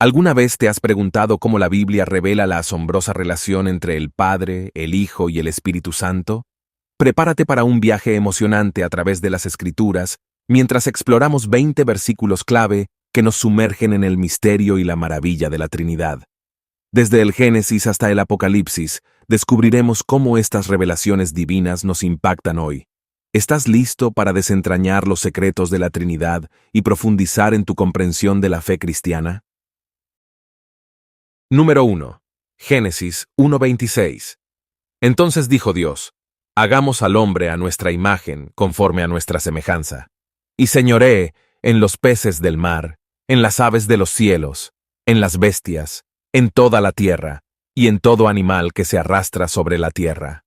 ¿Alguna vez te has preguntado cómo la Biblia revela la asombrosa relación entre el Padre, el Hijo y el Espíritu Santo? Prepárate para un viaje emocionante a través de las Escrituras, mientras exploramos 20 versículos clave que nos sumergen en el misterio y la maravilla de la Trinidad. Desde el Génesis hasta el Apocalipsis, descubriremos cómo estas revelaciones divinas nos impactan hoy. ¿Estás listo para desentrañar los secretos de la Trinidad y profundizar en tu comprensión de la fe cristiana? Número 1. Génesis 1:26. Entonces dijo Dios: hagamos al hombre a nuestra imagen, conforme a nuestra semejanza, y señoree en los peces del mar, en las aves de los cielos, en las bestias, en toda la tierra, y en todo animal que se arrastra sobre la tierra.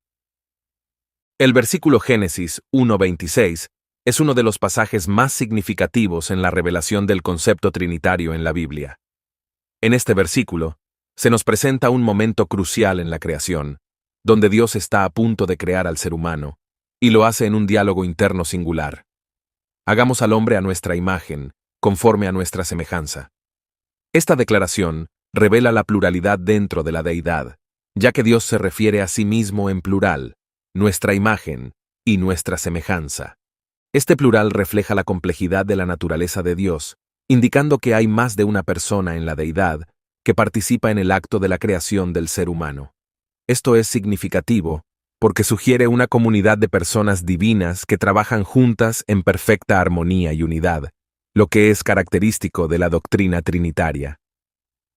El versículo Génesis 1:26 es uno de los pasajes más significativos en la revelación del concepto trinitario en la Biblia. En este versículo, se nos presenta un momento crucial en la creación, donde Dios está a punto de crear al ser humano, y lo hace en un diálogo interno singular. Hagamos al hombre a nuestra imagen, conforme a nuestra semejanza. Esta declaración revela la pluralidad dentro de la deidad, ya que Dios se refiere a sí mismo en plural, nuestra imagen y nuestra semejanza. Este plural refleja la complejidad de la naturaleza de Dios, indicando que hay más de una persona en la deidad que participa en el acto de la creación del ser humano. Esto es significativo porque sugiere una comunidad de personas divinas que trabajan juntas en perfecta armonía y unidad, lo que es característico de la doctrina trinitaria.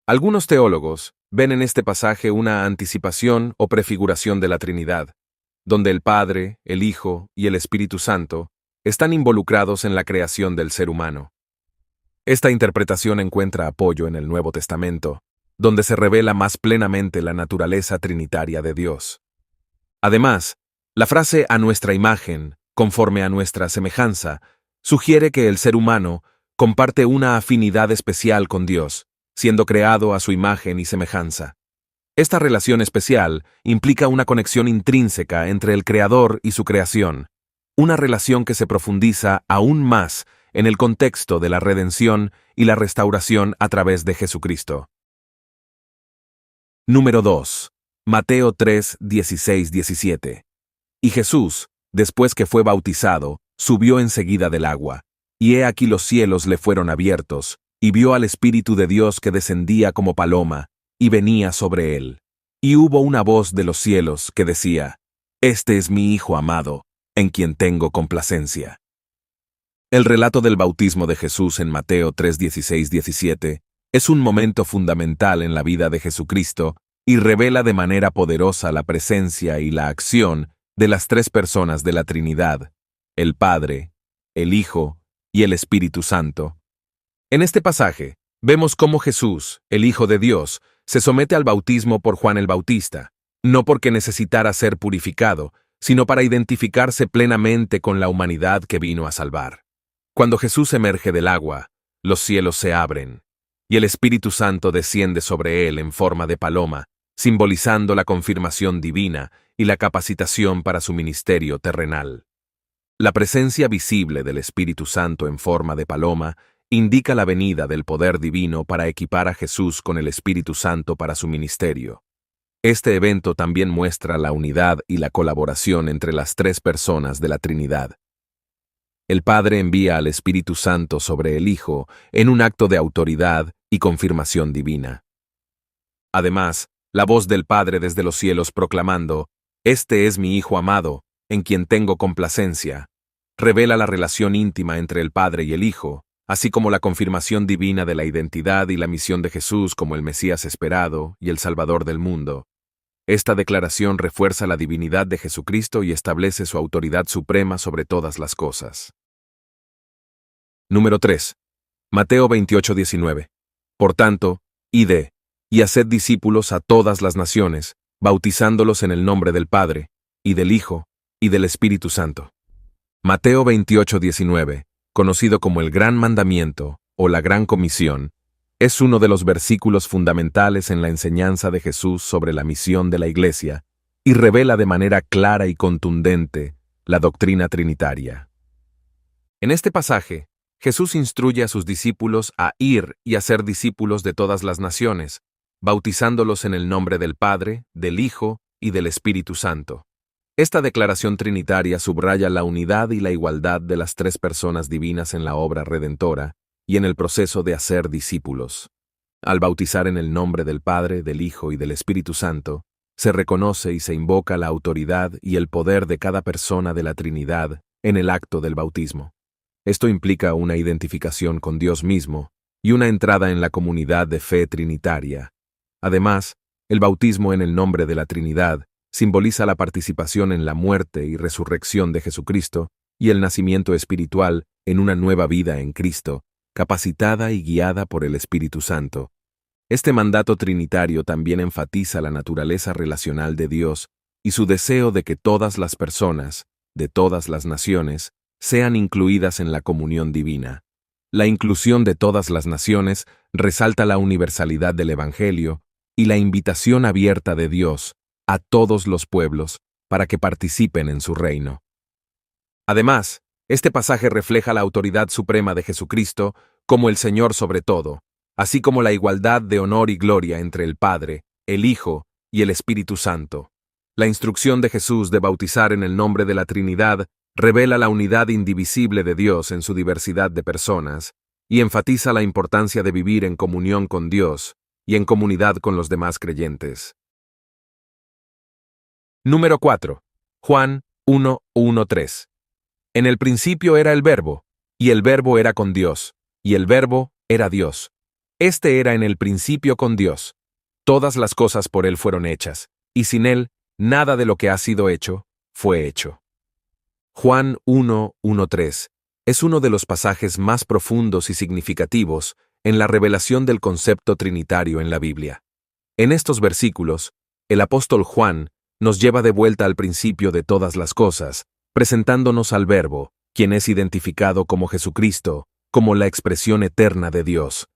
Algunos teólogos ven en este pasaje una anticipación o prefiguración de la Trinidad, donde el Padre, el Hijo y el Espíritu Santo están involucrados en la creación del ser humano. Esta interpretación encuentra apoyo en el Nuevo Testamento, donde se revela más plenamente la naturaleza trinitaria de Dios. Además, la frase "a nuestra imagen, conforme a nuestra semejanza", sugiere que el ser humano comparte una afinidad especial con Dios, siendo creado a su imagen y semejanza. Esta relación especial implica una conexión intrínseca entre el Creador y su creación, una relación que se profundiza aún más en el contexto de la redención y la restauración a través de Jesucristo. Número 2. Mateo 3:16-17. Y Jesús, después que fue bautizado, subió enseguida del agua, y he aquí los cielos le fueron abiertos, y vio al Espíritu de Dios que descendía como paloma, y venía sobre él. Y hubo una voz de los cielos que decía: Este es mi Hijo amado, en quien tengo complacencia. El relato del bautismo de Jesús en Mateo 3:16-17 es un momento fundamental en la vida de Jesucristo y revela de manera poderosa la presencia y la acción de las tres personas de la Trinidad, el Padre, el Hijo y el Espíritu Santo. En este pasaje, vemos cómo Jesús, el Hijo de Dios, se somete al bautismo por Juan el Bautista, no porque necesitara ser purificado, sino para identificarse plenamente con la humanidad que vino a salvar. Cuando Jesús emerge del agua, los cielos se abren, y el Espíritu Santo desciende sobre él en forma de paloma, simbolizando la confirmación divina y la capacitación para su ministerio terrenal. La presencia visible del Espíritu Santo en forma de paloma indica la venida del poder divino para equipar a Jesús con el Espíritu Santo para su ministerio. Este evento también muestra la unidad y la colaboración entre las tres personas de la Trinidad. El Padre envía al Espíritu Santo sobre el Hijo en un acto de autoridad y confirmación divina. Además, la voz del Padre desde los cielos proclamando: Este es mi Hijo amado, en quien tengo complacencia, revela la relación íntima entre el Padre y el Hijo, así como la confirmación divina de la identidad y la misión de Jesús como el Mesías esperado y el Salvador del mundo. Esta declaración refuerza la divinidad de Jesucristo y establece su autoridad suprema sobre todas las cosas. Número 3. Mateo 28:19. Por tanto, id, y haced discípulos a todas las naciones, bautizándolos en el nombre del Padre, y del Hijo, y del Espíritu Santo. Mateo 28:19, conocido como el Gran Mandamiento o la Gran Comisión, es uno de los versículos fundamentales en la enseñanza de Jesús sobre la misión de la Iglesia y revela de manera clara y contundente la doctrina trinitaria. En este pasaje, Jesús instruye a sus discípulos a ir y a ser discípulos de todas las naciones, bautizándolos en el nombre del Padre, del Hijo y del Espíritu Santo. Esta declaración trinitaria subraya la unidad y la igualdad de las tres personas divinas en la obra redentora y en el proceso de hacer discípulos. Al bautizar en el nombre del Padre, del Hijo y del Espíritu Santo, se reconoce y se invoca la autoridad y el poder de cada persona de la Trinidad en el acto del bautismo. Esto implica una identificación con Dios mismo y una entrada en la comunidad de fe trinitaria. Además, el bautismo en el nombre de la Trinidad simboliza la participación en la muerte y resurrección de Jesucristo y el nacimiento espiritual en una nueva vida en Cristo, capacitada y guiada por el Espíritu Santo. Este mandato trinitario también enfatiza la naturaleza relacional de Dios y su deseo de que todas las personas, de todas las naciones, sean incluidas en la comunión divina. La inclusión de todas las naciones resalta la universalidad del Evangelio y la invitación abierta de Dios a todos los pueblos para que participen en su reino. Además, este pasaje refleja la autoridad suprema de Jesucristo como el Señor sobre todo, así como la igualdad de honor y gloria entre el Padre, el Hijo y el Espíritu Santo. La instrucción de Jesús de bautizar en el nombre de la Trinidad revela la unidad indivisible de Dios en su diversidad de personas y enfatiza la importancia de vivir en comunión con Dios y en comunidad con los demás creyentes. Número 4. Juan 1:1-3. En el principio era el Verbo, y el Verbo era con Dios, y el Verbo era Dios. Este era en el principio con Dios. Todas las cosas por Él fueron hechas, y sin Él, nada de lo que ha sido hecho, fue hecho. Juan 1:1-3 es uno de los pasajes más profundos y significativos en la revelación del concepto trinitario en la Biblia. En estos versículos, el apóstol Juan nos lleva de vuelta al principio de todas las cosas, presentándonos al Verbo, quien es identificado como Jesucristo, como la expresión eterna de Dios.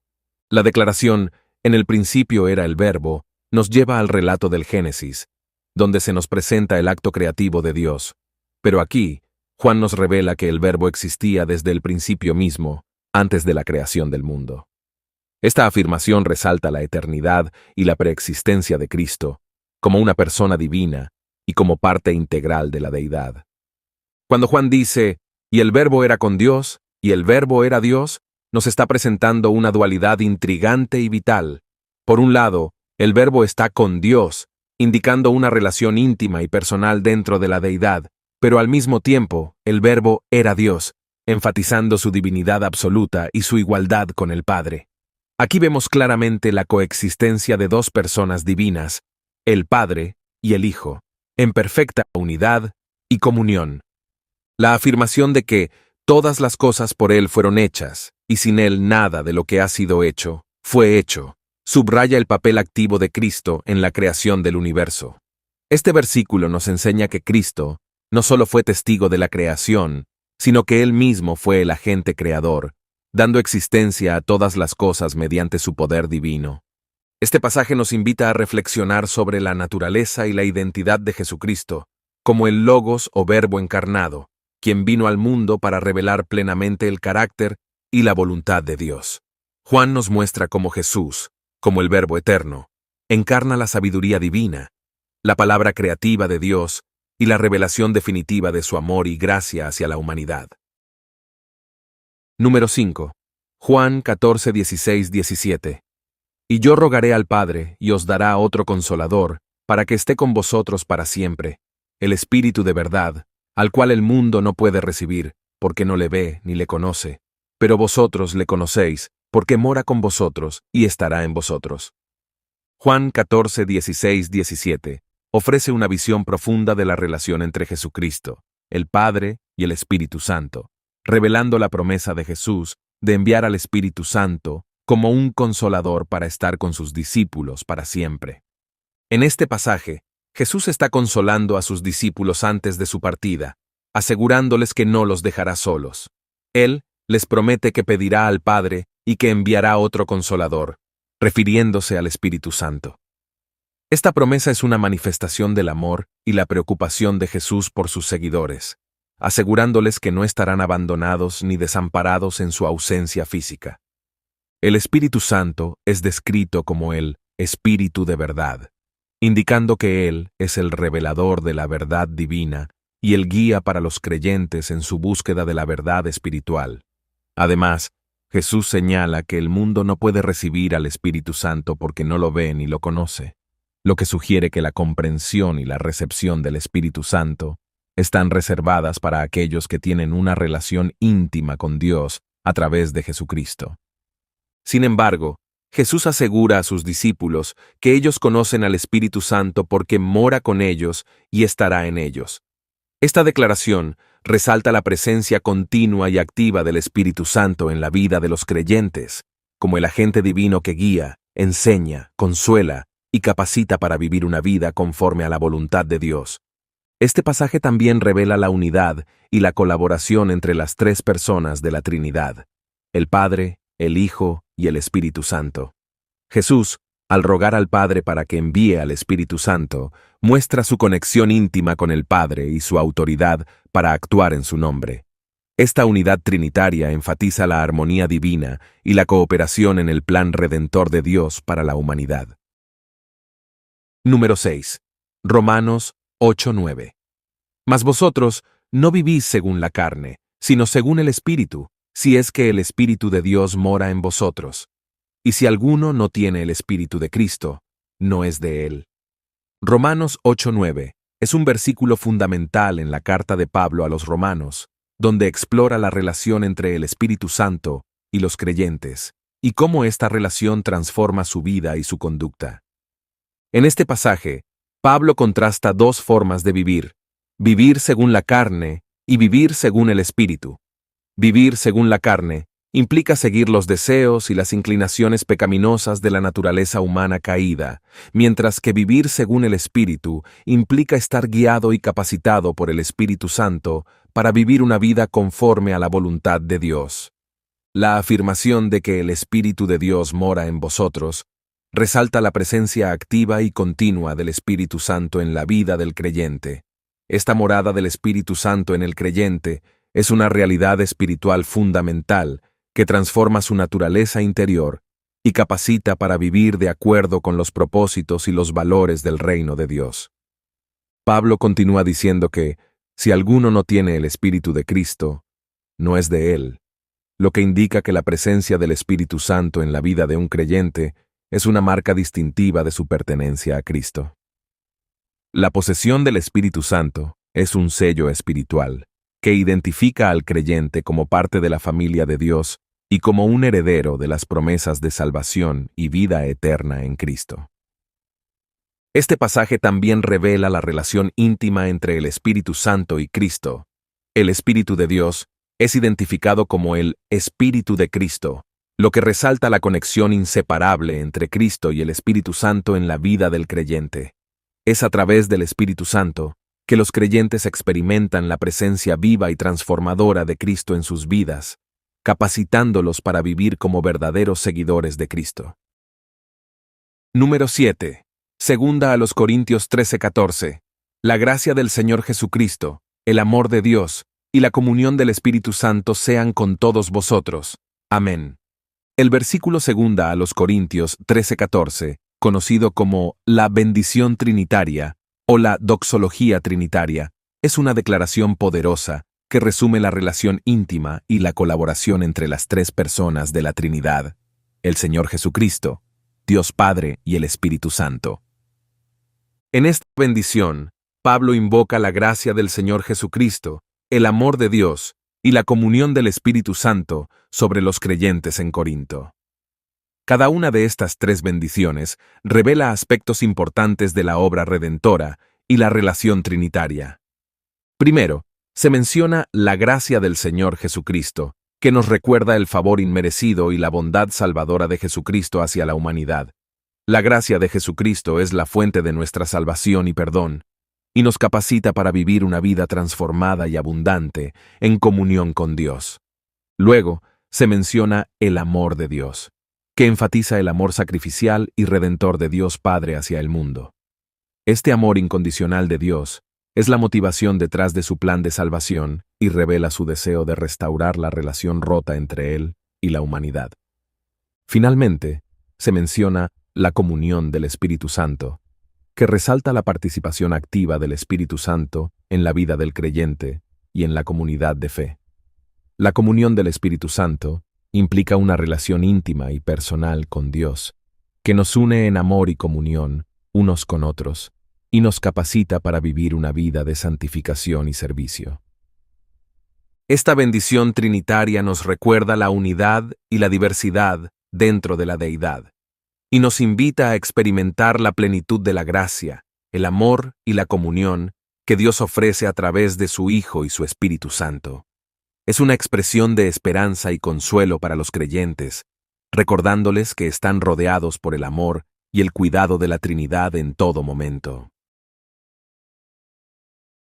La declaración, en el principio era el Verbo, nos lleva al relato del Génesis, donde se nos presenta el acto creativo de Dios. Pero aquí, Juan nos revela que el Verbo existía desde el principio mismo, antes de la creación del mundo. Esta afirmación resalta la eternidad y la preexistencia de Cristo, como una persona divina y como parte integral de la deidad. Cuando Juan dice, y el Verbo era con Dios, y el Verbo era Dios, nos está presentando una dualidad intrigante y vital. Por un lado, el Verbo está con Dios, indicando una relación íntima y personal dentro de la deidad, pero al mismo tiempo, el Verbo era Dios, enfatizando su divinidad absoluta y su igualdad con el Padre. Aquí vemos claramente la coexistencia de dos personas divinas, el Padre y el Hijo, en perfecta unidad y comunión. La afirmación de que todas las cosas por Él fueron hechas, y sin Él nada de lo que ha sido hecho, fue hecho, subraya el papel activo de Cristo en la creación del universo. Este versículo nos enseña que Cristo no solo fue testigo de la creación, sino que Él mismo fue el agente creador, dando existencia a todas las cosas mediante su poder divino. Este pasaje nos invita a reflexionar sobre la naturaleza y la identidad de Jesucristo, como el Logos o Verbo encarnado, quien vino al mundo para revelar plenamente el carácter y la voluntad de Dios. Juan nos muestra cómo Jesús, como el Verbo eterno, encarna la sabiduría divina, la palabra creativa de Dios y la revelación definitiva de su amor y gracia hacia la humanidad. Número 5. Juan 14:16-17. Y yo rogaré al Padre, y os dará otro Consolador, para que esté con vosotros para siempre, el Espíritu de verdad, al cual el mundo no puede recibir, porque no le ve ni le conoce. Pero vosotros le conocéis, porque mora con vosotros y estará en vosotros. Juan 14:16-17 ofrece una visión profunda de la relación entre Jesucristo, el Padre y el Espíritu Santo, revelando la promesa de Jesús de enviar al Espíritu Santo como un consolador para estar con sus discípulos para siempre. En este pasaje, Jesús está consolando a sus discípulos antes de su partida, asegurándoles que no los dejará solos. Él les promete que pedirá al Padre y que enviará otro consolador, refiriéndose al Espíritu Santo. Esta promesa es una manifestación del amor y la preocupación de Jesús por sus seguidores. asegurándoles que no estarán abandonados ni desamparados en su ausencia física. El Espíritu Santo es descrito como el Espíritu de verdad, indicando que Él es el revelador de la verdad divina y el guía para los creyentes en su búsqueda de la verdad espiritual. Además, Jesús señala que el mundo no puede recibir al Espíritu Santo porque no lo ve ni lo conoce, lo que sugiere que la comprensión y la recepción del Espíritu Santo están reservadas para aquellos que tienen una relación íntima con Dios a través de Jesucristo. Sin embargo, Jesús asegura a sus discípulos que ellos conocen al Espíritu Santo porque mora con ellos y estará en ellos. Esta declaración resalta la presencia continua y activa del Espíritu Santo en la vida de los creyentes, como el agente divino que guía, enseña, consuela y capacita para vivir una vida conforme a la voluntad de Dios. Este pasaje también revela la unidad y la colaboración entre las tres personas de la Trinidad, el Padre, el Hijo y el Espíritu Santo. Jesús, al rogar al Padre para que envíe al Espíritu Santo, muestra su conexión íntima con el Padre y su autoridad para actuar en su nombre. Esta unidad trinitaria enfatiza la armonía divina y la cooperación en el plan redentor de Dios para la humanidad. Número 6. Romanos 8:9. Mas vosotros no vivís según la carne, sino según el Espíritu, si es que el Espíritu de Dios mora en vosotros. Y si alguno no tiene el Espíritu de Cristo, no es de él. Romanos 8:9 es un versículo fundamental en la carta de Pablo a los romanos, donde explora la relación entre el Espíritu Santo y los creyentes, y cómo esta relación transforma su vida y su conducta. En este pasaje, Pablo contrasta dos formas de vivir según la carne y vivir según el Espíritu. Vivir según la carne implica seguir los deseos y las inclinaciones pecaminosas de la naturaleza humana caída, mientras que vivir según el Espíritu implica estar guiado y capacitado por el Espíritu Santo para vivir una vida conforme a la voluntad de Dios. La afirmación de que el Espíritu de Dios mora en vosotros resalta la presencia activa y continua del Espíritu Santo en la vida del creyente. Esta morada del Espíritu Santo en el creyente es una realidad espiritual fundamental que transforma su naturaleza interior y capacita para vivir de acuerdo con los propósitos y los valores del reino de Dios. Pablo continúa diciendo que, si alguno no tiene el Espíritu de Cristo, no es de él, lo que indica que la presencia del Espíritu Santo en la vida de un creyente es una marca distintiva de su pertenencia a Cristo. La posesión del Espíritu Santo es un sello espiritual que identifica al creyente como parte de la familia de Dios y como un heredero de las promesas de salvación y vida eterna en Cristo. Este pasaje también revela la relación íntima entre el Espíritu Santo y Cristo. El Espíritu de Dios es identificado como el Espíritu de Cristo, lo que resalta la conexión inseparable entre Cristo y el Espíritu Santo en la vida del creyente. Es a través del Espíritu Santo que los creyentes experimentan la presencia viva y transformadora de Cristo en sus vidas, capacitándolos para vivir como verdaderos seguidores de Cristo. Número 7. Segunda a los Corintios 13:14. La gracia del Señor Jesucristo, el amor de Dios y la comunión del Espíritu Santo sean con todos vosotros. Amén. El versículo segunda a los Corintios 13:14, conocido como la bendición trinitaria o la doxología trinitaria, es una declaración poderosa que resume la relación íntima y la colaboración entre las tres personas de la Trinidad, el Señor Jesucristo, Dios Padre y el Espíritu Santo. En esta bendición, Pablo invoca la gracia del Señor Jesucristo, el amor de Dios y la comunión del Espíritu Santo sobre los creyentes en Corinto. Cada una de estas tres bendiciones revela aspectos importantes de la obra redentora y la relación trinitaria. Primero, se menciona la gracia del Señor Jesucristo, que nos recuerda el favor inmerecido y la bondad salvadora de Jesucristo hacia la humanidad. La gracia de Jesucristo es la fuente de nuestra salvación y perdón, y nos capacita para vivir una vida transformada y abundante en comunión con Dios. Luego, se menciona el amor de Dios, que enfatiza el amor sacrificial y redentor de Dios Padre hacia el mundo. Este amor incondicional de Dios es la motivación detrás de su plan de salvación y revela su deseo de restaurar la relación rota entre Él y la humanidad. Finalmente, se menciona la comunión del Espíritu Santo, que resalta la participación activa del Espíritu Santo en la vida del creyente y en la comunidad de fe. La comunión del Espíritu Santo implica una relación íntima y personal con Dios, que nos une en amor y comunión unos con otros, y nos capacita para vivir una vida de santificación y servicio. Esta bendición trinitaria nos recuerda la unidad y la diversidad dentro de la deidad, y nos invita a experimentar la plenitud de la gracia, el amor y la comunión que Dios ofrece a través de su Hijo y su Espíritu Santo. Es una expresión de esperanza y consuelo para los creyentes, recordándoles que están rodeados por el amor y el cuidado de la Trinidad en todo momento.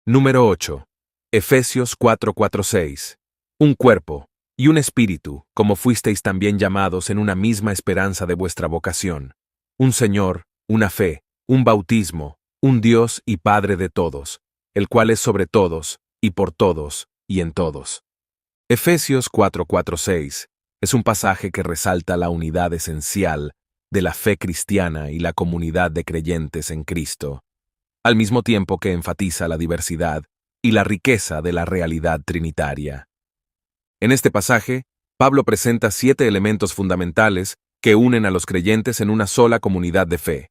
Número 8. Efesios 4:4-6. Un cuerpo y un espíritu, como fuisteis también llamados en una misma esperanza de vuestra vocación. Un Señor, una fe, un bautismo, un Dios y Padre de todos, el cual es sobre todos, y por todos, y en todos. Efesios 4:4-6 es un pasaje que resalta la unidad esencial de la fe cristiana y la comunidad de creyentes en Cristo, al mismo tiempo que enfatiza la diversidad y la riqueza de la realidad trinitaria. En este pasaje, Pablo presenta 7 elementos fundamentales que unen a los creyentes en una sola comunidad de fe.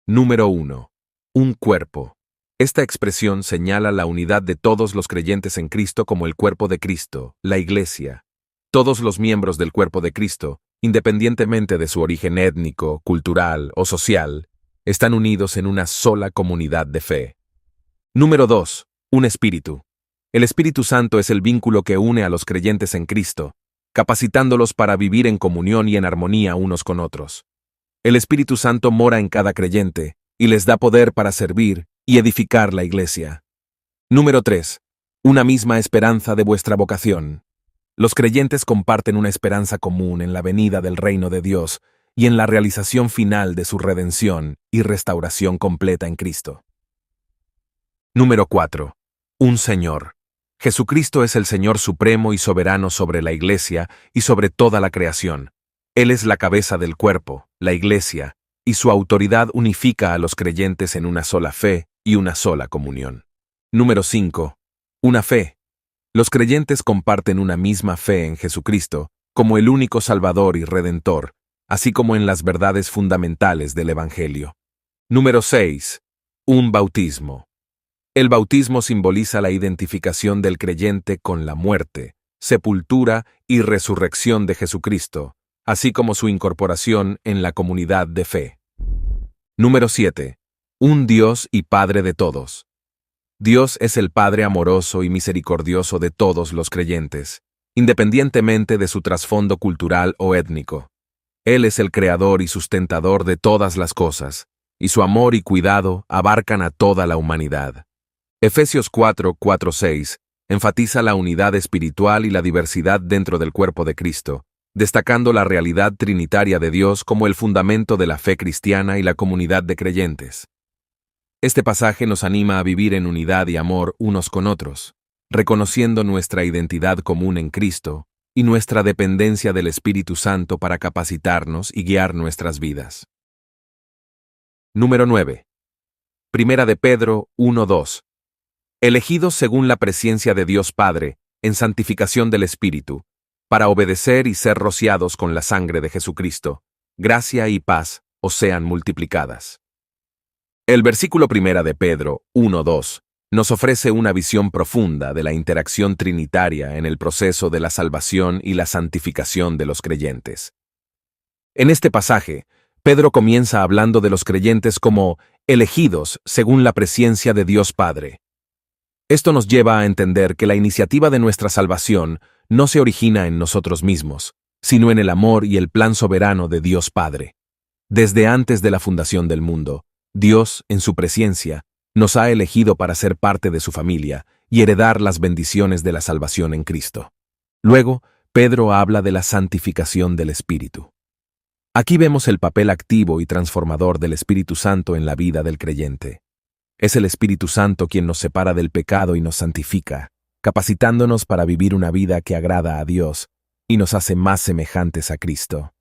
Número 1. Un cuerpo. Esta expresión señala la unidad de todos los creyentes en Cristo como el cuerpo de Cristo, la Iglesia. Todos los miembros del cuerpo de Cristo, independientemente de su origen étnico, cultural o social, están unidos en una sola comunidad de fe. Número 2. Un espíritu. El Espíritu Santo es el vínculo que une a los creyentes en Cristo, capacitándolos para vivir en comunión y en armonía unos con otros. El Espíritu Santo mora en cada creyente y les da poder para servir y edificar la Iglesia. Número 3. Una misma esperanza de vuestra vocación. Los creyentes comparten una esperanza común en la venida del reino de Dios y en la realización final de su redención y restauración completa en Cristo. Número 4. Un Señor. Jesucristo es el Señor supremo y soberano sobre la Iglesia y sobre toda la creación. Él es la cabeza del cuerpo, la Iglesia, y su autoridad unifica a los creyentes en una sola fe y una sola comunión. Número 5. Una fe. Los creyentes comparten una misma fe en Jesucristo como el único Salvador y Redentor, así como en las verdades fundamentales del Evangelio. Número 6. Un bautismo. El bautismo simboliza la identificación del creyente con la muerte, sepultura y resurrección de Jesucristo, así como su incorporación en la comunidad de fe. Número 7. Un Dios y Padre de todos. Dios es el Padre amoroso y misericordioso de todos los creyentes, independientemente de su trasfondo cultural o étnico. Él es el creador y sustentador de todas las cosas, y su amor y cuidado abarcan a toda la humanidad. Efesios 4:4-6 enfatiza la unidad espiritual y la diversidad dentro del cuerpo de Cristo, destacando la realidad trinitaria de Dios como el fundamento de la fe cristiana y la comunidad de creyentes. Este pasaje nos anima a vivir en unidad y amor unos con otros, reconociendo nuestra identidad común en Cristo y nuestra dependencia del Espíritu Santo para capacitarnos y guiar nuestras vidas. Número 9. Primera de Pedro 1:2. Elegidos según la presencia de Dios Padre, en santificación del Espíritu, para obedecer y ser rociados con la sangre de Jesucristo, gracia y paz os sean multiplicadas. El versículo 1 de Pedro 1:2 nos ofrece una visión profunda de la interacción trinitaria en el proceso de la salvación y la santificación de los creyentes. En este pasaje, Pedro comienza hablando de los creyentes como elegidos según la presencia de Dios Padre. Esto nos lleva a entender que la iniciativa de nuestra salvación no se origina en nosotros mismos, sino en el amor y el plan soberano de Dios Padre. Desde antes de la fundación del mundo, Dios, en su presencia, nos ha elegido para ser parte de su familia y heredar las bendiciones de la salvación en Cristo. Luego, Pedro habla de la santificación del Espíritu. Aquí vemos el papel activo y transformador del Espíritu Santo en la vida del creyente. Es el Espíritu Santo quien nos separa del pecado y nos santifica, capacitándonos para vivir una vida que agrada a Dios y nos hace más semejantes a Cristo.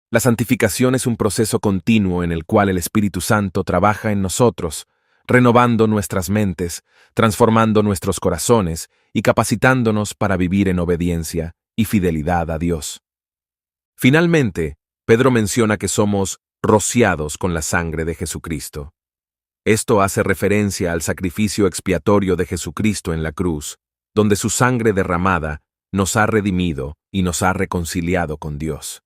La santificación es un proceso continuo en el cual el Espíritu Santo trabaja en nosotros, renovando nuestras mentes, transformando nuestros corazones y capacitándonos para vivir en obediencia y fidelidad a Dios. Finalmente, Pedro menciona que somos rociados con la sangre de Jesucristo. Esto hace referencia al sacrificio expiatorio de Jesucristo en la cruz, donde su sangre derramada nos ha redimido y nos ha reconciliado con Dios.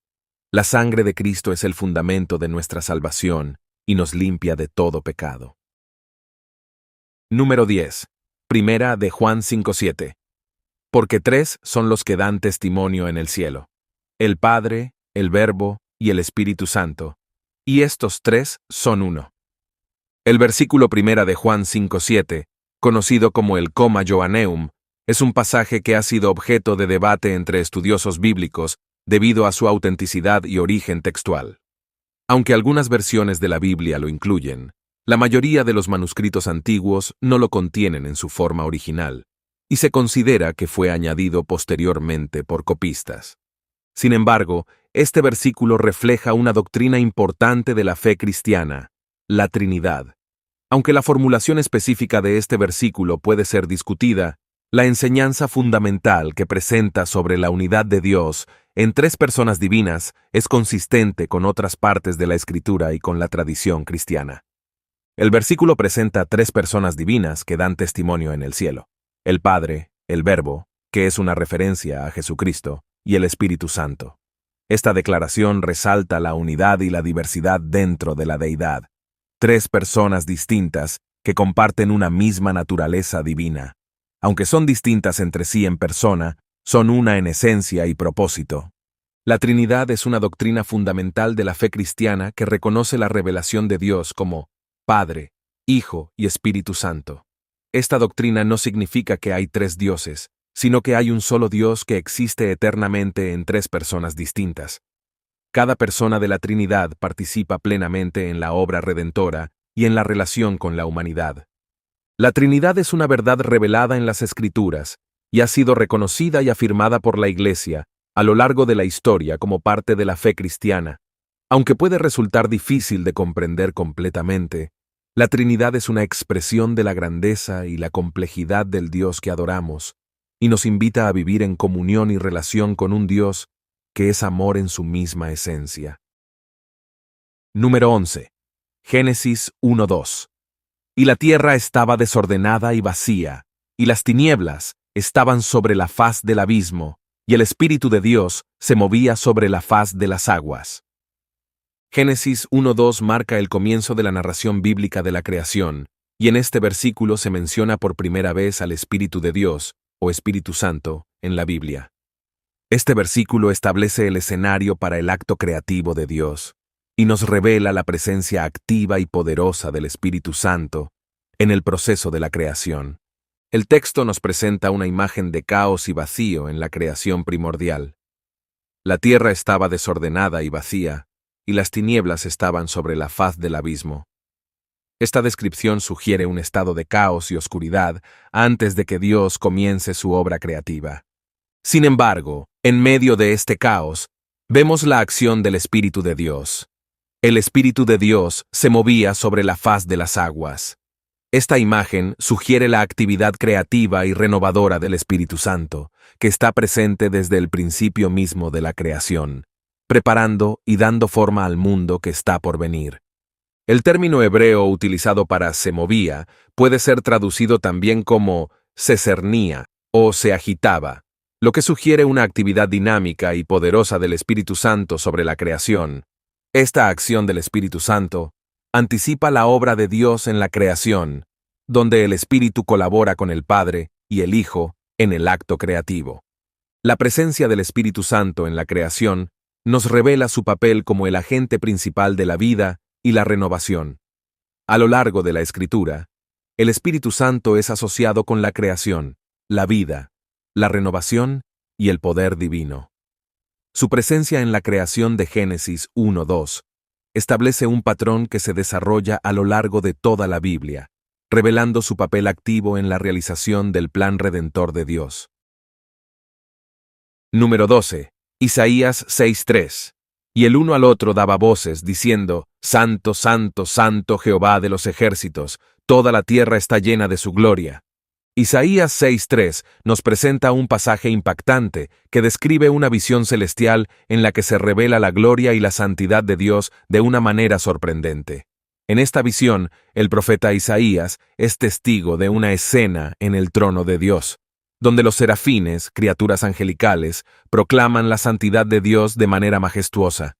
La sangre de Cristo es el fundamento de nuestra salvación y nos limpia de todo pecado. Número 10. Primera de Juan 5:7. Porque tres son los que dan testimonio en el cielo: el Padre, el Verbo y el Espíritu Santo, y estos tres son uno. El versículo primera de Juan 5:7, conocido como el Comma Johanneum, es un pasaje que ha sido objeto de debate entre estudiosos bíblicos debido a su autenticidad y origen textual. Aunque algunas versiones de la Biblia lo incluyen, la mayoría de los manuscritos antiguos no lo contienen en su forma original, y se considera que fue añadido posteriormente por copistas. Sin embargo, este versículo refleja una doctrina importante de la fe cristiana, la Trinidad. Aunque la formulación específica de este versículo puede ser discutida, la enseñanza fundamental que presenta sobre la unidad de Dios en tres personas divinas es consistente con otras partes de la Escritura y con la tradición cristiana. El versículo presenta tres personas divinas que dan testimonio en el cielo: el Padre, el Verbo, que es una referencia a Jesucristo, y el Espíritu Santo. Esta declaración resalta la unidad y la diversidad dentro de la deidad. Tres personas distintas que comparten una misma naturaleza divina. Aunque son distintas entre sí en persona, son una en esencia y propósito. La Trinidad es una doctrina fundamental de la fe cristiana que reconoce la revelación de Dios como Padre, Hijo y Espíritu Santo. Esta doctrina no significa que hay tres dioses, sino que hay un solo Dios que existe eternamente en tres personas distintas. Cada persona de la Trinidad participa plenamente en la obra redentora y en la relación con la humanidad. La Trinidad es una verdad revelada en las Escrituras y ha sido reconocida y afirmada por la Iglesia a lo largo de la historia como parte de la fe cristiana. Aunque puede resultar difícil de comprender completamente, la Trinidad es una expresión de la grandeza y la complejidad del Dios que adoramos, y nos invita a vivir en comunión y relación con un Dios que es amor en su misma esencia. Número 11. Génesis 1:2. Y la tierra estaba desordenada y vacía, y las tinieblas estaban sobre la faz del abismo, y el Espíritu de Dios se movía sobre la faz de las aguas. Génesis 1:2 marca el comienzo de la narración bíblica de la creación, y en este versículo se menciona por primera vez al Espíritu de Dios, o Espíritu Santo, en la Biblia. Este versículo establece el escenario para el acto creativo de Dios, y nos revela la presencia activa y poderosa del Espíritu Santo en el proceso de la creación. El texto nos presenta una imagen de caos y vacío en la creación primordial. La tierra estaba desordenada y vacía, y las tinieblas estaban sobre la faz del abismo. Esta descripción sugiere un estado de caos y oscuridad antes de que Dios comience su obra creativa. Sin embargo, en medio de este caos, vemos la acción del Espíritu de Dios. El Espíritu de Dios se movía sobre la faz de las aguas. Esta imagen sugiere la actividad creativa y renovadora del Espíritu Santo, que está presente desde el principio mismo de la creación, preparando y dando forma al mundo que está por venir. El término hebreo utilizado para se movía puede ser traducido también como se cernía o se agitaba, lo que sugiere una actividad dinámica y poderosa del Espíritu Santo sobre la creación. Esta acción del Espíritu Santo anticipa la obra de Dios en la creación, donde el Espíritu colabora con el Padre y el Hijo en el acto creativo. La presencia del Espíritu Santo en la creación nos revela su papel como el agente principal de la vida y la renovación. A lo largo de la Escritura, el Espíritu Santo es asociado con la creación, la vida, la renovación y el poder divino. Su presencia en la creación de Génesis 1:2 establece un patrón que se desarrolla a lo largo de toda la Biblia, revelando su papel activo en la realización del plan redentor de Dios. Número 12. Isaías 6:3. Y el uno al otro daba voces, diciendo: Santo, santo, santo Jehová de los ejércitos, toda la tierra está llena de su gloria. Isaías 6:3 nos presenta un pasaje impactante que describe una visión celestial en la que se revela la gloria y la santidad de Dios de una manera sorprendente. En esta visión, el profeta Isaías es testigo de una escena en el trono de Dios, donde los serafines, criaturas angelicales, proclaman la santidad de Dios de manera majestuosa.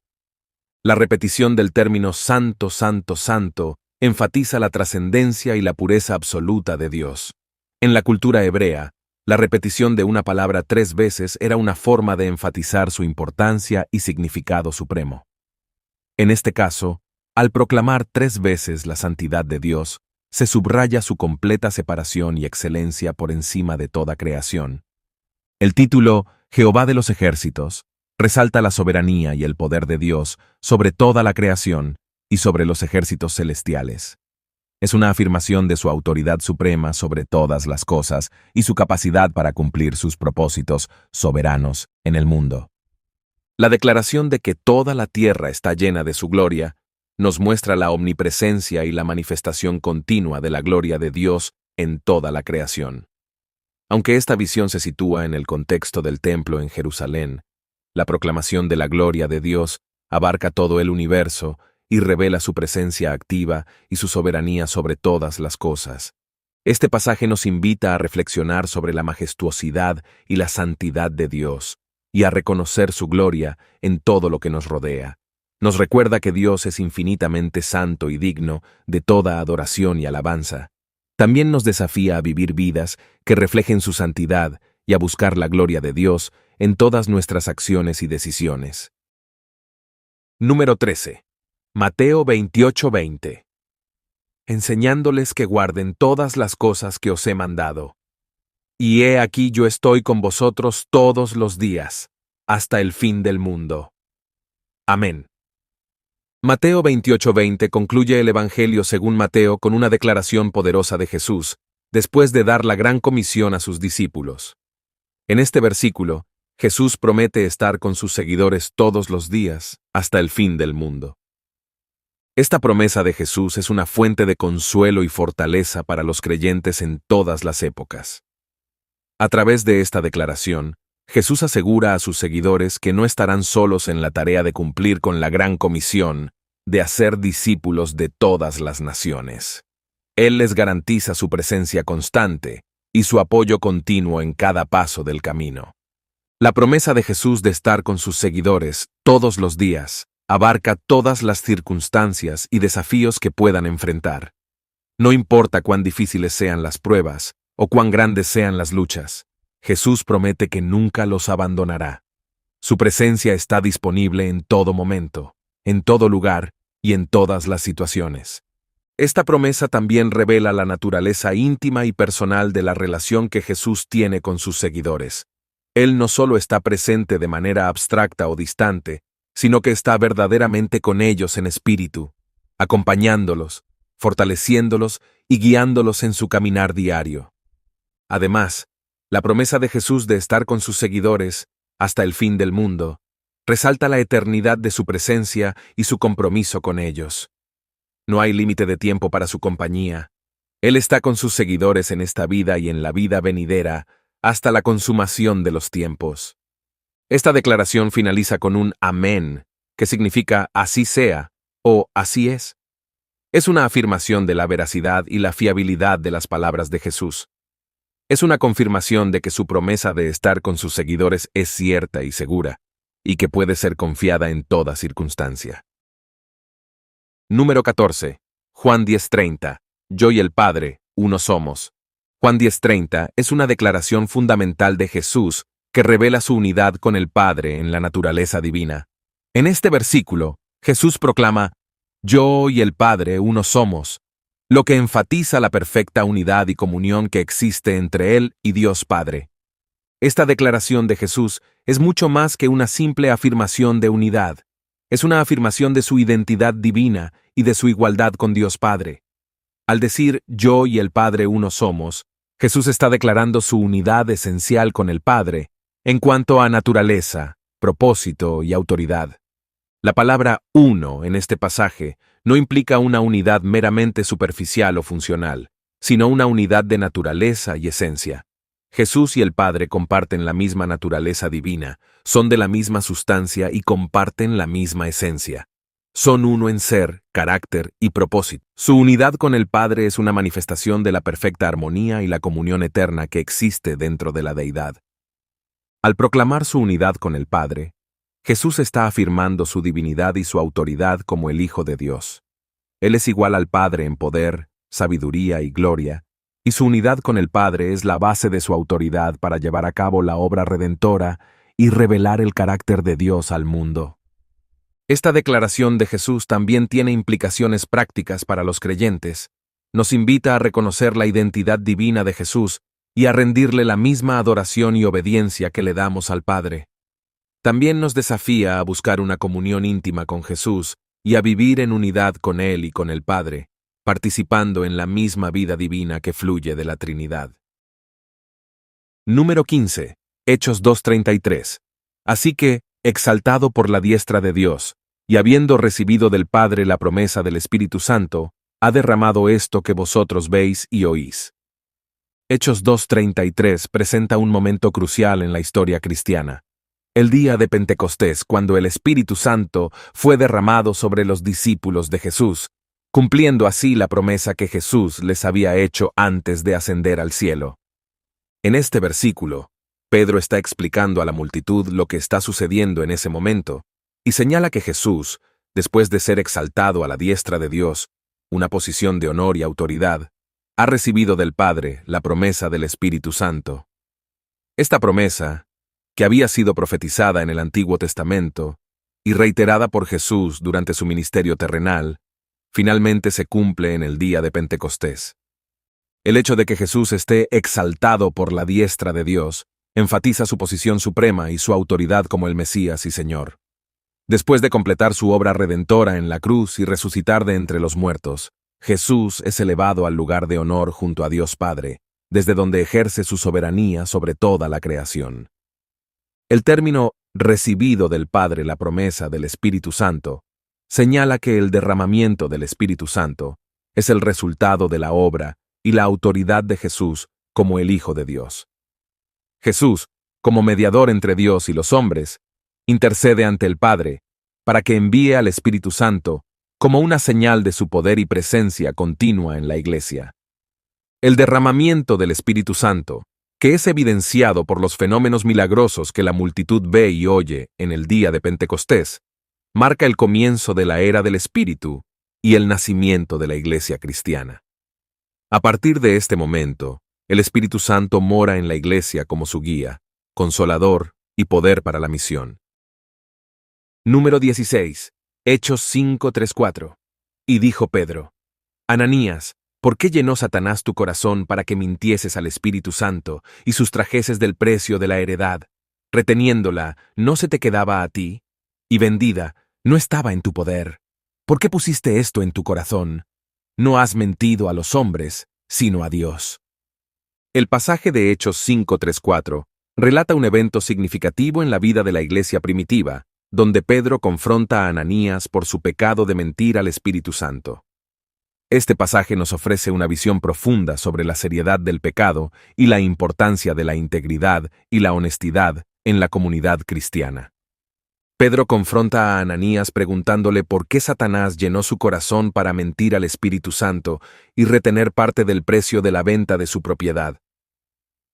La repetición del término santo, santo, santo enfatiza la trascendencia y la pureza absoluta de Dios. En la cultura hebrea, la repetición de una palabra 3 veces era una forma de enfatizar su importancia y significado supremo. En este caso, al proclamar 3 veces la santidad de Dios, se subraya su completa separación y excelencia por encima de toda creación. El título, Jehová de los ejércitos, resalta la soberanía y el poder de Dios sobre toda la creación y sobre los ejércitos celestiales. Es una afirmación de su autoridad suprema sobre todas las cosas y su capacidad para cumplir sus propósitos soberanos en el mundo. La declaración de que toda la tierra está llena de su gloria nos muestra la omnipresencia y la manifestación continua de la gloria de Dios en toda la creación. Aunque esta visión se sitúa en el contexto del templo en Jerusalén, la proclamación de la gloria de Dios abarca todo el universo y revela su presencia activa y su soberanía sobre todas las cosas. Este pasaje nos invita a reflexionar sobre la majestuosidad y la santidad de Dios, y a reconocer su gloria en todo lo que nos rodea. Nos recuerda que Dios es infinitamente santo y digno de toda adoración y alabanza. También nos desafía a vivir vidas que reflejen su santidad y a buscar la gloria de Dios en todas nuestras acciones y decisiones. Número 13. Mateo 28:20. Enseñándoles que guarden todas las cosas que os he mandado. Y he aquí yo estoy con vosotros todos los días, hasta el fin del mundo. Amén. Mateo 28:20 concluye el Evangelio según Mateo con una declaración poderosa de Jesús, después de dar la gran comisión a sus discípulos. En este versículo, Jesús promete estar con sus seguidores todos los días, hasta el fin del mundo. Esta promesa de Jesús es una fuente de consuelo y fortaleza para los creyentes en todas las épocas. A través de esta declaración, Jesús asegura a sus seguidores que no estarán solos en la tarea de cumplir con la gran comisión de hacer discípulos de todas las naciones. Él les garantiza su presencia constante y su apoyo continuo en cada paso del camino. La promesa de Jesús de estar con sus seguidores todos los días abarca todas las circunstancias y desafíos que puedan enfrentar. No importa cuán difíciles sean las pruebas o cuán grandes sean las luchas, Jesús promete que nunca los abandonará. Su presencia está disponible en todo momento, en todo lugar y en todas las situaciones. Esta promesa también revela la naturaleza íntima y personal de la relación que Jesús tiene con sus seguidores. Él no solo está presente de manera abstracta o distante, sino que está verdaderamente con ellos en espíritu, acompañándolos, fortaleciéndolos y guiándolos en su caminar diario. Además, la promesa de Jesús de estar con sus seguidores hasta el fin del mundo resalta la eternidad de su presencia y su compromiso con ellos. No hay límite de tiempo para su compañía. Él está con sus seguidores en esta vida y en la vida venidera hasta la consumación de los tiempos. Esta declaración finaliza con un amén, que significa así sea o así es. Es una afirmación de la veracidad y la fiabilidad de las palabras de Jesús. Es una confirmación de que su promesa de estar con sus seguidores es cierta y segura, y que puede ser confiada en toda circunstancia. Número 14. Juan 10:30. Yo y el Padre, uno somos. Juan 10:30 es una declaración fundamental de Jesús que revela su unidad con el Padre en la naturaleza divina. En este versículo, Jesús proclama, yo y el Padre uno somos, lo que enfatiza la perfecta unidad y comunión que existe entre Él y Dios Padre. Esta declaración de Jesús es mucho más que una simple afirmación de unidad. Es una afirmación de su identidad divina y de su igualdad con Dios Padre. Al decir yo y el Padre uno somos, Jesús está declarando su unidad esencial con el Padre en cuanto a naturaleza, propósito y autoridad. La palabra uno en este pasaje no implica una unidad meramente superficial o funcional, sino una unidad de naturaleza y esencia. Jesús y el Padre comparten la misma naturaleza divina, son de la misma sustancia y comparten la misma esencia. Son uno en ser, carácter y propósito. Su unidad con el Padre es una manifestación de la perfecta armonía y la comunión eterna que existe dentro de la deidad. Al proclamar su unidad con el Padre, Jesús está afirmando su divinidad y su autoridad como el Hijo de Dios. Él es igual al Padre en poder, sabiduría y gloria, y su unidad con el Padre es la base de su autoridad para llevar a cabo la obra redentora y revelar el carácter de Dios al mundo. Esta declaración de Jesús también tiene implicaciones prácticas para los creyentes. Nos invita a reconocer la identidad divina de Jesús y a rendirle la misma adoración y obediencia que le damos al Padre. También nos desafía a buscar una comunión íntima con Jesús y a vivir en unidad con Él y con el Padre, participando en la misma vida divina que fluye de la Trinidad. Número 15. Hechos 2:33. Así que, exaltado por la diestra de Dios, y habiendo recibido del Padre la promesa del Espíritu Santo, ha derramado esto que vosotros veis y oís. Hechos 2:33 presenta un momento crucial en la historia cristiana. El día de Pentecostés, cuando el Espíritu Santo fue derramado sobre los discípulos de Jesús, cumpliendo así la promesa que Jesús les había hecho antes de ascender al cielo. En este versículo, Pedro está explicando a la multitud lo que está sucediendo en ese momento, y señala que Jesús, después de ser exaltado a la diestra de Dios, una posición de honor y autoridad, ha recibido del Padre la promesa del Espíritu Santo. Esta promesa, que había sido profetizada en el Antiguo Testamento y reiterada por Jesús durante su ministerio terrenal, finalmente se cumple en el día de Pentecostés. El hecho de que Jesús esté exaltado por la diestra de Dios enfatiza su posición suprema y su autoridad como el Mesías y Señor. Después de completar su obra redentora en la cruz y resucitar de entre los muertos, Jesús es elevado al lugar de honor junto a Dios Padre, desde donde ejerce su soberanía sobre toda la creación. El término recibido del Padre la promesa del Espíritu Santo señala que el derramamiento del Espíritu Santo es el resultado de la obra y la autoridad de Jesús como el Hijo de Dios. Jesús, como mediador entre Dios y los hombres, intercede ante el Padre para que envíe al Espíritu Santo como una señal de su poder y presencia continua en la Iglesia. El derramamiento del Espíritu Santo, que es evidenciado por los fenómenos milagrosos que la multitud ve y oye en el día de Pentecostés, marca el comienzo de la era del Espíritu y el nacimiento de la Iglesia cristiana. A partir de este momento, el Espíritu Santo mora en la Iglesia como su guía, consolador y poder para la misión. Número 16. Hechos 5:3-4. Y dijo Pedro: Ananías, ¿por qué llenó Satanás tu corazón para que mintieses al Espíritu Santo y sustrajeses del precio de la heredad? Reteniéndola, ¿no se te quedaba a ti? Y vendida, ¿no estaba en tu poder? ¿Por qué pusiste esto en tu corazón? No has mentido a los hombres, sino a Dios. El pasaje de Hechos 5:3-4 relata un evento significativo en la vida de la iglesia primitiva, donde Pedro confronta a Ananías por su pecado de mentir al Espíritu Santo. Este pasaje nos ofrece una visión profunda sobre la seriedad del pecado y la importancia de la integridad y la honestidad en la comunidad cristiana. Pedro confronta a Ananías preguntándole por qué Satanás llenó su corazón para mentir al Espíritu Santo y retener parte del precio de la venta de su propiedad.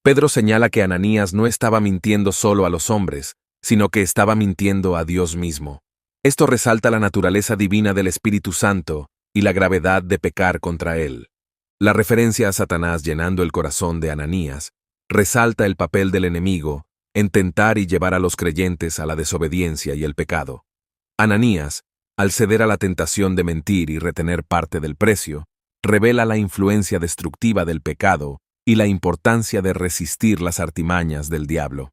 Pedro señala que Ananías no estaba mintiendo solo a los hombres, sino que estaba mintiendo a Dios mismo. Esto resalta la naturaleza divina del Espíritu Santo y la gravedad de pecar contra él. La referencia a Satanás llenando el corazón de Ananías resalta el papel del enemigo en tentar y llevar a los creyentes a la desobediencia y el pecado. Ananías, al ceder a la tentación de mentir y retener parte del precio, revela la influencia destructiva del pecado y la importancia de resistir las artimañas del diablo.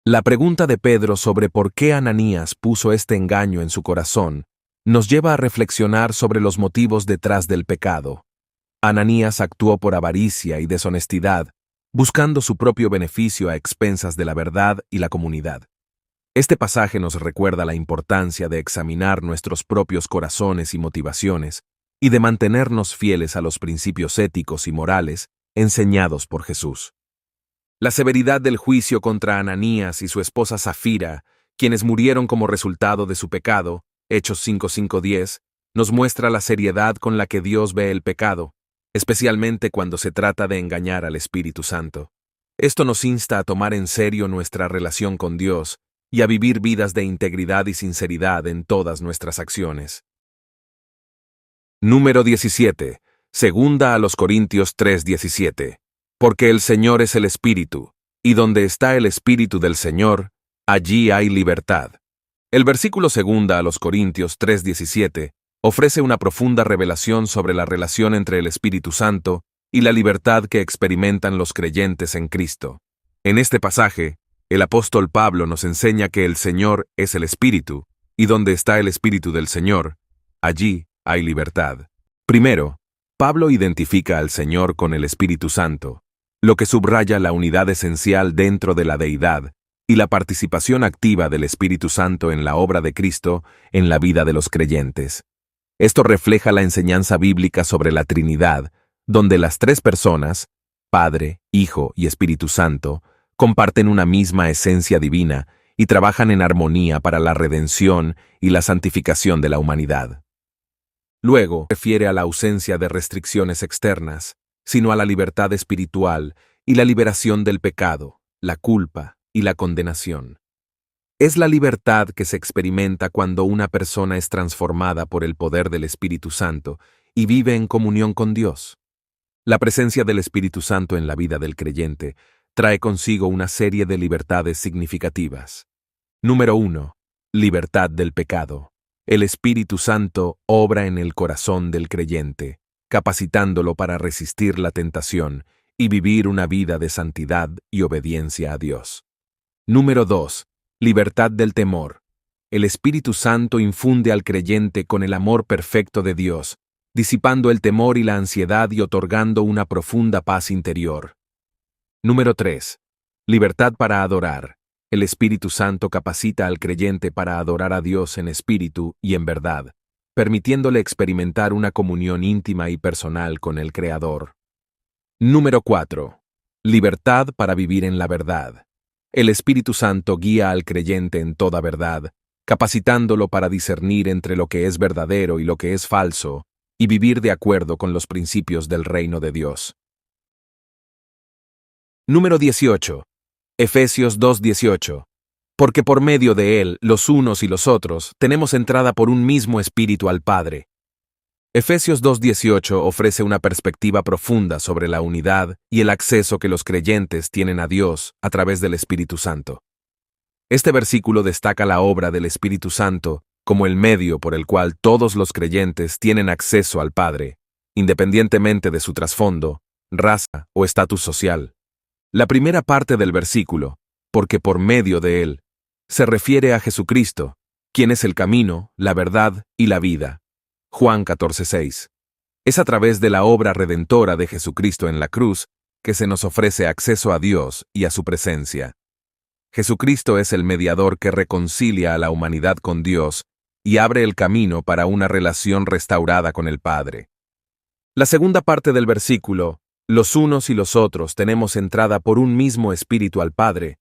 La pregunta de Pedro sobre por qué Ananías puso este engaño en su corazón nos lleva a reflexionar sobre los motivos detrás del pecado. Ananías actuó por avaricia y deshonestidad, buscando su propio beneficio a expensas de la verdad y la comunidad. Este pasaje nos recuerda la importancia de examinar nuestros propios corazones y motivaciones, y de mantenernos fieles a los principios éticos y morales enseñados por Jesús. La severidad del juicio contra Ananías y su esposa Zafira, quienes murieron como resultado de su pecado, Hechos 5:10, nos muestra la seriedad con la que Dios ve el pecado, especialmente cuando se trata de engañar al Espíritu Santo. Esto nos insta a tomar en serio nuestra relación con Dios y a vivir vidas de integridad y sinceridad en todas nuestras acciones. Número 17. Segunda a los Corintios 3:17. Porque el Señor es el Espíritu, y donde está el Espíritu del Señor, allí hay libertad. El versículo segunda a los Corintios 3:17 ofrece una profunda revelación sobre la relación entre el Espíritu Santo y la libertad que experimentan los creyentes en Cristo. En este pasaje, el apóstol Pablo nos enseña que el Señor es el Espíritu, y donde está el Espíritu del Señor, allí hay libertad. Primero, Pablo identifica al Señor con el Espíritu Santo, lo que subraya la unidad esencial dentro de la deidad y la participación activa del Espíritu Santo en la obra de Cristo en la vida de los creyentes. Esto refleja la enseñanza bíblica sobre la Trinidad, donde las tres personas, Padre, Hijo y Espíritu Santo, comparten una misma esencia divina y trabajan en armonía para la redención y la santificación de la humanidad. Luego, refiere a la ausencia de restricciones externas, sino a la libertad espiritual y la liberación del pecado, la culpa y la condenación. Es la libertad que se experimenta cuando una persona es transformada por el poder del Espíritu Santo y vive en comunión con Dios. La presencia del Espíritu Santo en la vida del creyente trae consigo una serie de libertades significativas. Número 1. Libertad del pecado. El Espíritu Santo obra en el corazón del creyente, capacitándolo para resistir la tentación y vivir una vida de santidad y obediencia a Dios. Número 2. Libertad del temor. El Espíritu Santo infunde al creyente con el amor perfecto de Dios, disipando el temor y la ansiedad y otorgando una profunda paz interior. Número 3. Libertad para adorar. El Espíritu Santo capacita al creyente para adorar a Dios en espíritu y en verdad, permitiéndole experimentar una comunión íntima y personal con el Creador. Número 4. Libertad para vivir en la verdad. El Espíritu Santo guía al creyente en toda verdad, capacitándolo para discernir entre lo que es verdadero y lo que es falso, y vivir de acuerdo con los principios del reino de Dios. Número 18. Efesios 2:18. Porque por medio de él, los unos y los otros, tenemos entrada por un mismo Espíritu al Padre. Efesios 2:18 ofrece una perspectiva profunda sobre la unidad y el acceso que los creyentes tienen a Dios a través del Espíritu Santo. Este versículo destaca la obra del Espíritu Santo como el medio por el cual todos los creyentes tienen acceso al Padre, independientemente de su trasfondo, raza o estatus social. La primera parte del versículo, porque por medio de él, se refiere a Jesucristo, quien es el camino, la verdad y la vida. Juan 14:6. Es a través de la obra redentora de Jesucristo en la cruz que se nos ofrece acceso a Dios y a su presencia. Jesucristo es el mediador que reconcilia a la humanidad con Dios y abre el camino para una relación restaurada con el Padre. La segunda parte del versículo, los unos y los otros tenemos entrada por un mismo Espíritu al Padre,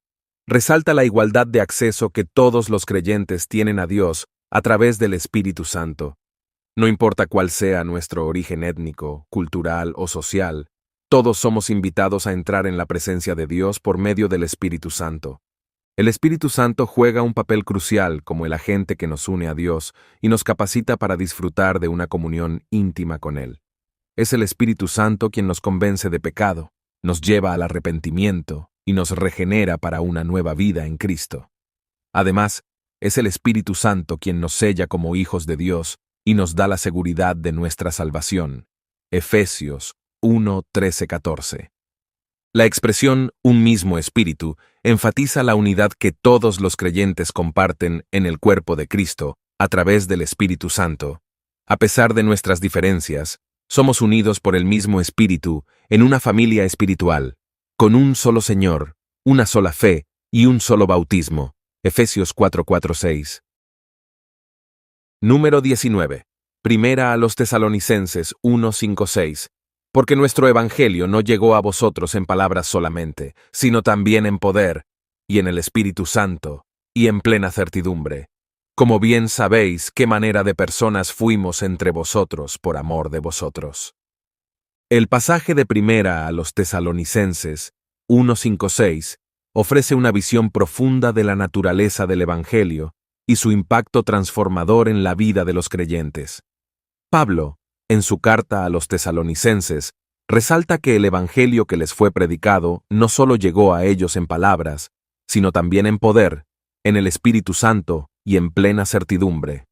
resalta la igualdad de acceso que todos los creyentes tienen a Dios a través del Espíritu Santo. No importa cuál sea nuestro origen étnico, cultural o social, todos somos invitados a entrar en la presencia de Dios por medio del Espíritu Santo. El Espíritu Santo juega un papel crucial como el agente que nos une a Dios y nos capacita para disfrutar de una comunión íntima con Él. Es el Espíritu Santo quien nos convence de pecado, nos lleva al arrepentimiento y nos regenera para una nueva vida en Cristo. Además, es el Espíritu Santo quien nos sella como hijos de Dios y nos da la seguridad de nuestra salvación. Efesios 1:13-14. La expresión un mismo espíritu enfatiza la unidad que todos los creyentes comparten en el cuerpo de Cristo a través del Espíritu Santo. A pesar de nuestras diferencias, somos unidos por el mismo Espíritu en una familia espiritual, con un solo Señor, una sola fe y un solo bautismo. Efesios 4:4-6. Número 19. Primera a los Tesalonicenses 1:5-6. Porque nuestro Evangelio no llegó a vosotros en palabras solamente, sino también en poder, y en el Espíritu Santo, y en plena certidumbre. Como bien sabéis qué manera de personas fuimos entre vosotros por amor de vosotros. El pasaje de Primera a los Tesalonicenses 1:5-6 ofrece una visión profunda de la naturaleza del Evangelio y su impacto transformador en la vida de los creyentes. Pablo, en su carta a los Tesalonicenses, resalta que el Evangelio que les fue predicado no solo llegó a ellos en palabras, sino también en poder, en el Espíritu Santo y en plena certidumbre.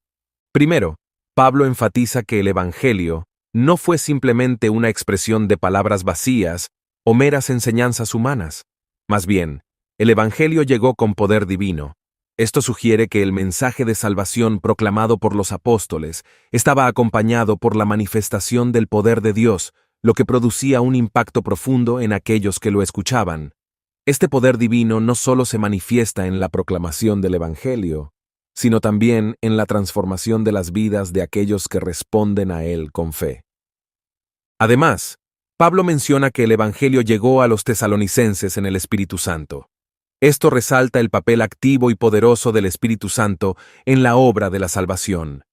Primero, Pablo enfatiza que el Evangelio no fue simplemente una expresión de palabras vacías o meras enseñanzas humanas. Más bien, el Evangelio llegó con poder divino. Esto sugiere que el mensaje de salvación proclamado por los apóstoles estaba acompañado por la manifestación del poder de Dios, lo que producía un impacto profundo en aquellos que lo escuchaban. Este poder divino no solo se manifiesta en la proclamación del Evangelio, sino también en la transformación de las vidas de aquellos que responden a él con fe. Además, Pablo menciona que el Evangelio llegó a los tesalonicenses en el Espíritu Santo. Esto resalta el papel activo y poderoso del Espíritu Santo en la obra de la salvación.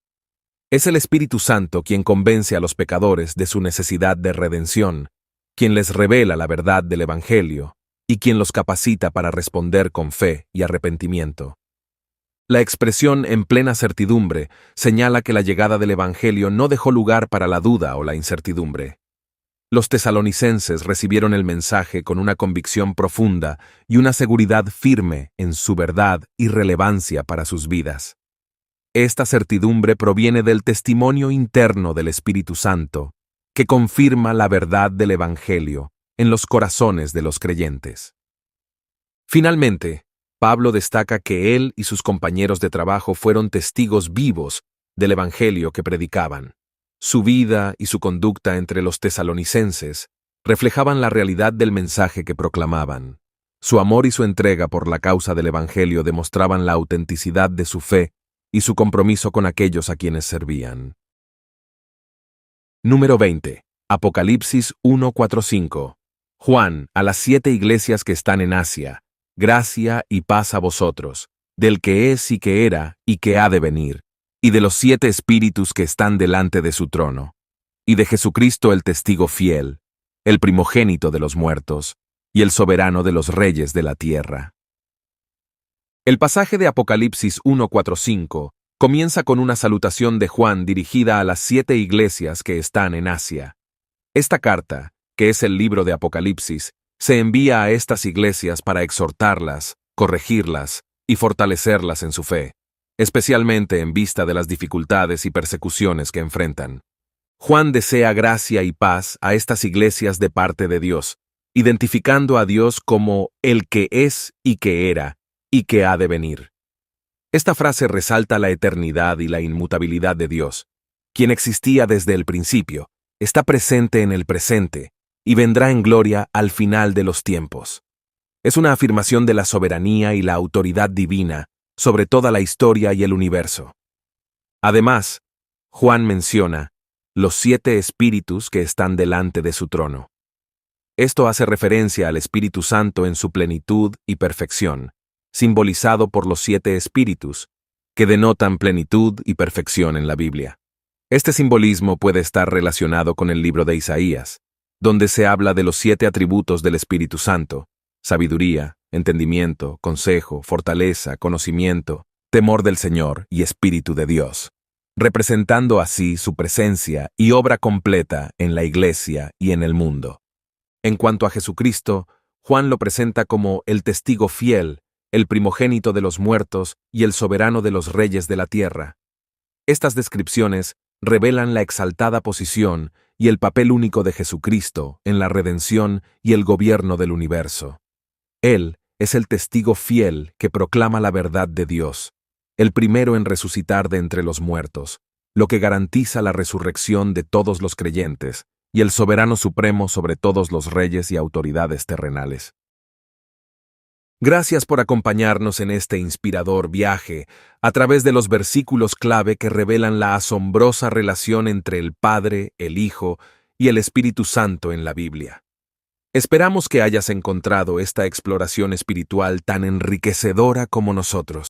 Es el Espíritu Santo quien convence a los pecadores de su necesidad de redención, quien les revela la verdad del Evangelio y quien los capacita para responder con fe y arrepentimiento. La expresión en plena certidumbre señala que la llegada del Evangelio no dejó lugar para la duda o la incertidumbre. Los tesalonicenses recibieron el mensaje con una convicción profunda y una seguridad firme en su verdad y relevancia para sus vidas. Esta certidumbre proviene del testimonio interno del Espíritu Santo, que confirma la verdad del Evangelio en los corazones de los creyentes. Finalmente, Pablo destaca que él y sus compañeros de trabajo fueron testigos vivos del Evangelio que predicaban. Su vida y su conducta entre los tesalonicenses reflejaban la realidad del mensaje que proclamaban. Su amor y su entrega por la causa del Evangelio demostraban la autenticidad de su fe y su compromiso con aquellos a quienes servían. Número 20. Apocalipsis 1:4-5. Juan, a las 7 iglesias que están en Asia, gracia y paz a vosotros, del que es y que era y que ha de venir, y de los 7 espíritus que están delante de su trono, y de Jesucristo el testigo fiel, el primogénito de los muertos, y el soberano de los reyes de la tierra. El pasaje de Apocalipsis 1:4-5 comienza con una salutación de Juan dirigida a las 7 iglesias que están en Asia. Esta carta, que es el libro de Apocalipsis, se envía a estas iglesias para exhortarlas, corregirlas y fortalecerlas en su fe, especialmente en vista de las dificultades y persecuciones que enfrentan. Juan desea gracia y paz a estas iglesias de parte de Dios, identificando a Dios como el que es y que era y que ha de venir. Esta frase resalta la eternidad y la inmutabilidad de Dios, quien existía desde el principio, está presente en el presente y vendrá en gloria al final de los tiempos. Es una afirmación de la soberanía y la autoridad divina sobre toda la historia y el universo. Además, Juan menciona los 7 espíritus que están delante de su trono. Esto hace referencia al Espíritu Santo en su plenitud y perfección, simbolizado por los 7 espíritus, que denotan plenitud y perfección en la Biblia. Este simbolismo puede estar relacionado con el libro de Isaías, donde se habla de los 7 atributos del Espíritu Santo: sabiduría, entendimiento, consejo, fortaleza, conocimiento, temor del Señor y Espíritu de Dios, representando así su presencia y obra completa en la Iglesia y en el mundo. En cuanto a Jesucristo, Juan lo presenta como el testigo fiel, el primogénito de los muertos y el soberano de los reyes de la tierra. Estas descripciones revelan la exaltada posición y el papel único de Jesucristo en la redención y el gobierno del universo. Él es el testigo fiel que proclama la verdad de Dios, el primero en resucitar de entre los muertos, lo que garantiza la resurrección de todos los creyentes, y el soberano supremo sobre todos los reyes y autoridades terrenales. Gracias por acompañarnos en este inspirador viaje a través de los versículos clave que revelan la asombrosa relación entre el Padre, el Hijo y el Espíritu Santo en la Biblia. Esperamos que hayas encontrado esta exploración espiritual tan enriquecedora como nosotros.